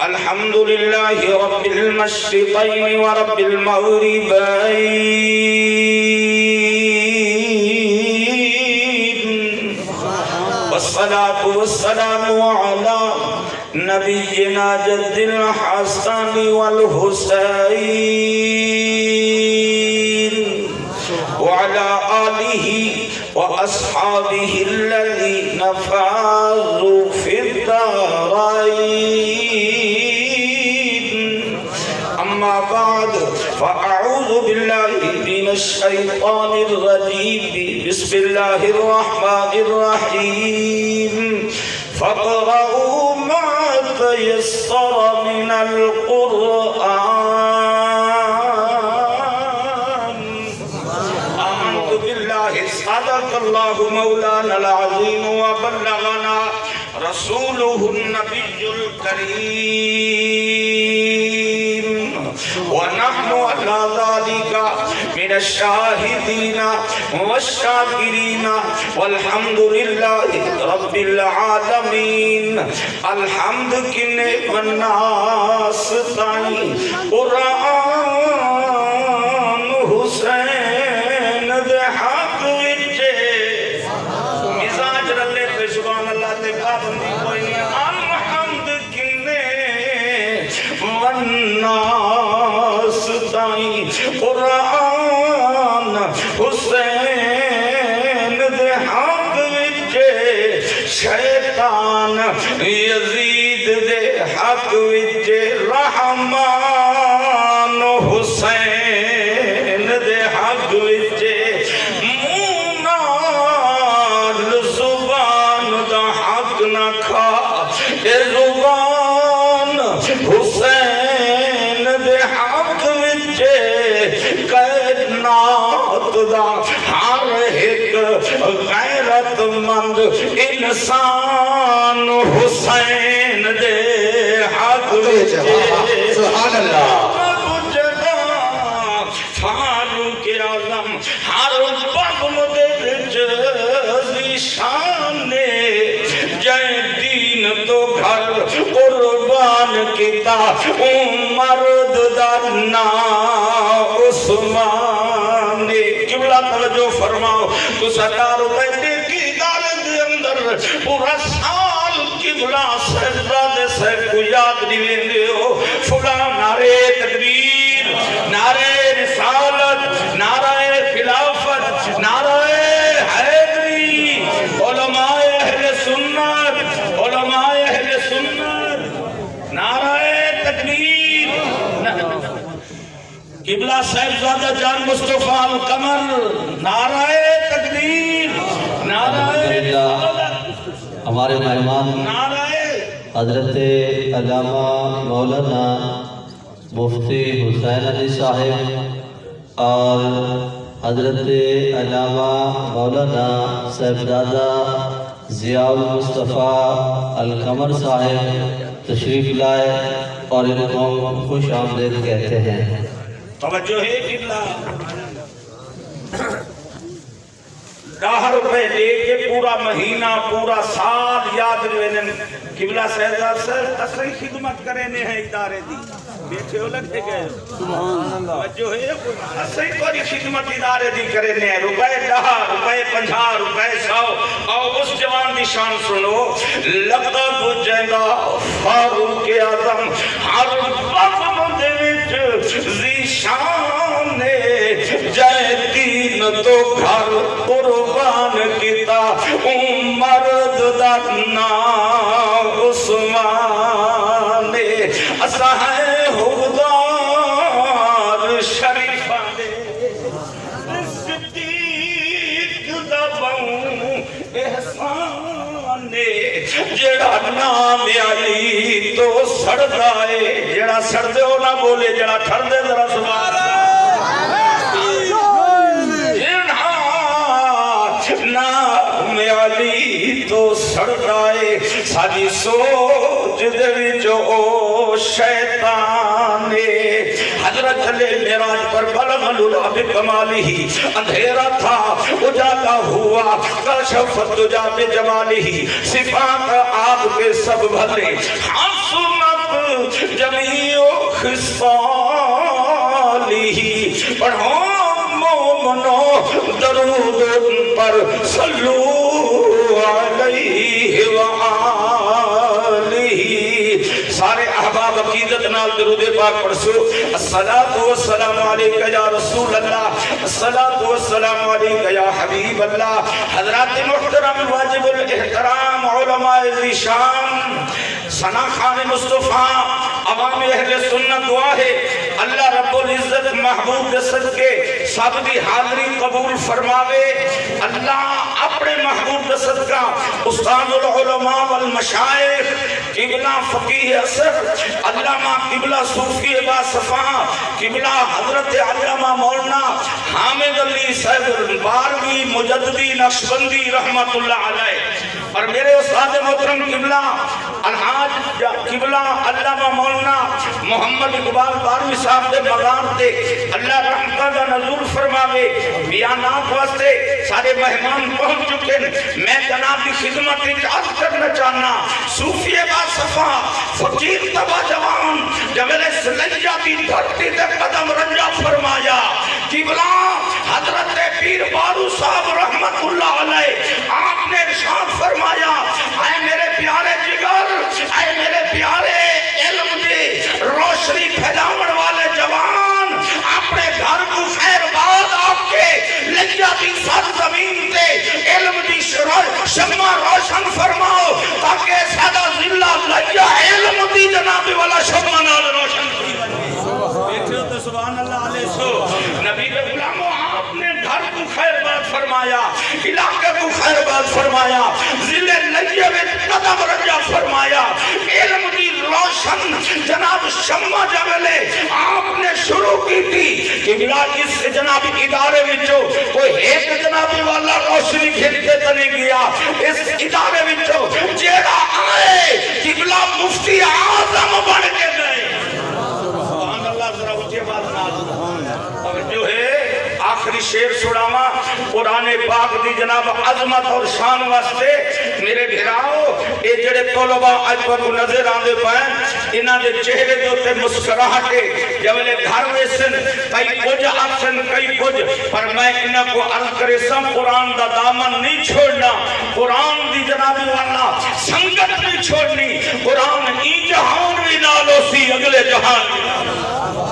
الحمد لله رب المشرقين ورب المغربين، والصلاة والسلام على نبينا جد الحسن والحسين وعلى آله وأصحابه الذين فازوا في الدارين. أما بعد فأعوذ بالله من الشيطان الرجيم. بسم الله الرحمن الرحيم. فاقرؤوا ما تيسر من القرآن. آمنت بالله صدق الله مولانا العظيم وبلغنا رسوله النبي الكريم، ونحن على ذلك من الشاهدين والشاكرين والحمد لله رب العالمين. الحمد کنے والناس تائیں قرآن حسین دے حق وچے مزاج رلے پہ سبحان اللہ تے پابندی کوئی نہیں. الحمد کنے والناس تائیں قرآن حسین دے حق وچے شیطان یزید دے حق وچے رحمان حسین دے حق وچے مونال زبان دا حق نہ کھا اے زبان حسین دے حق وچے کائنات دا ہر ایک غیرت مند انسان حسین دے حق وچے سبحان اللہ. فاروق اعظم ہر بغم دے وچ ذیشان جے دین تو گھر قربان کیتا عمر دا نام عثمان. قبلہ توجہ فرماؤ تو 1000 روپے کی ادارے دے اندر پورا سال قبلہ صاحبزادے صاحب کو یاد نہیں لیندے ہو. فلاں نعرے تکبیر، نعرے رسالت، نعرہ خلافت، نعرہ حیدری، علماء اہل سنت، علماء اہل سنت، نعرہ تکبیر. قبلہ صاحبزادہ جان مصطفیٰ القمر، نعرہ تکبیر، نعرہ ہمارے مہمان نعرہ حضرت علامہ مولانا مفتی حسین علی صاحب اور حضرت علامہ مولانا صاحبزادہ ضیاء المصطفیٰ القمر صاحب تشریف لائے اور ان کو خوش آمدید کہتے ہیں. توجہ ہے. قبلہ 10 روپے دے کے پورا مہینہ پورا سال یاد رہنے. قبلہ صاحبزادہ سر اصلی خدمت کرنے ہیں ادارے دی بیٹھے ہو لگتے گئے. توجہ ہے. اصلی کوئی خدمت ادارے دی کرنے ہیں. روپے 10 روپے 50 روپے 100. اور اس جوان دی شان سنو. لقب جیندہ فاروق اعظم ہر وقت دے وچ ذیشان جے دین تو گھر قربان کیتا عمر دا نام عثمان. اسا ہے حقدار شریفاں دے صدیق دا بہوں احسان جڑا نام علی تو سڑدا ہے. جڑا سڑدے ہو نہ بولے، جڑا ٹھردے ذرا سبحان اللہ. نام علی تو سڑدا ہے ساری سوچ دے وچ او شیطان. حضرت علی معراج پر بلغ العلا بکمالہ، اندھیرا تھا اجالا ہوا، کشفت تجا بجمالہ، صفات آپ کے سب بھلے، حسنت خصاله پڑھو مومنو درود ان پر صلو علیہ وآلہ سارے احباب عقیدت نال درود پاک پڑھسو الصلاۃ والسلام علیک یا رسول اللہ الصلاۃ والسلام علیک یا حبیب اللہ حضرات محترم واجب الاحترام علماء ذیشان ثنا خان مصطفیٰ عوام اہل سنت دعا ہے اللہ رب العزت محبوب کے صدقے سب دی حاضری قبول فرماوے اللہ اپنے محبوب کے صدقہ استاد العلماء والمشائخ قبلہ فقیہ اثر علامہ قبلہ صوفی با صفا قبلہ حضرت علامہ مولانا حامد علی صاحب بارہویں مجددی نقشبندی رحمت اللہ علیہ اور میرے استاد محترم قبلہ الحاج قبلہ علامہ مولانا محمد اقبال بارہویں صاحب دے مقام تے اللہ رحمتہ دا نزول فرماوے بیانات واسطے سارے مہمان پہنچ چکے میں جناب کی خدمت عرض کرنا چاہنا صوفی با صفا فقیر تبا جوان جبل سلیجہ کی دھرتی تے قدم رنجا فرمایا قبلہ حضرت پیر بارو صاحب رحمت اللہ علیہ آپ نے ارشاد فرمایا اے میرے پیارے جگر اے میرے پیارے علم دی روشنی پھیلاون والے جوان اپنے گھر کو خیر باد آپ کے لجا دی سر زمین تے علم دی شمع روشن فرماؤ تاکہ سادہ ضلع لجا علم دی جناب والا شمع نال روشن بیٹھے تو سبحان اللہ علیہ سو نبی غلام آپ نے گھر کو خیر باد فرمایا علاقے کو خیر باد فرمایا ضلع لجے میں قدم رجا فرمایا علم دی روشن جناب شمع جملے آپ نے شروع کی تھی قبلہ اس جناب ادارے وچوں کوئی ایک جنابی والا روشنی کھلتے تنے گیا اس ادارے وچوں جیڑا آئے قبلہ مفتی اعظم بن کے گئے سبحان اللہ ذرا اونچے بات نال اور جو ہے آخری شیر سڑاما قرآن پاک دی جناب عظمت اور شان واسطے میرے بھراؤ اے جڑے طلباء آج پر نظر آندے پائیں انہاں دے چہرے دے تے مسکراہٹے جبلے گھر ویسن کئی کچھ آپسن کئی کچھ پر میں انہاں کو عرض کرے سم قرآن دا دامن نہیں چھوڑنا قرآن دی جنابی والا سنگت نہیں چھوڑنی قرآن ای جہان بھی نالو سی اگلے جہان بھی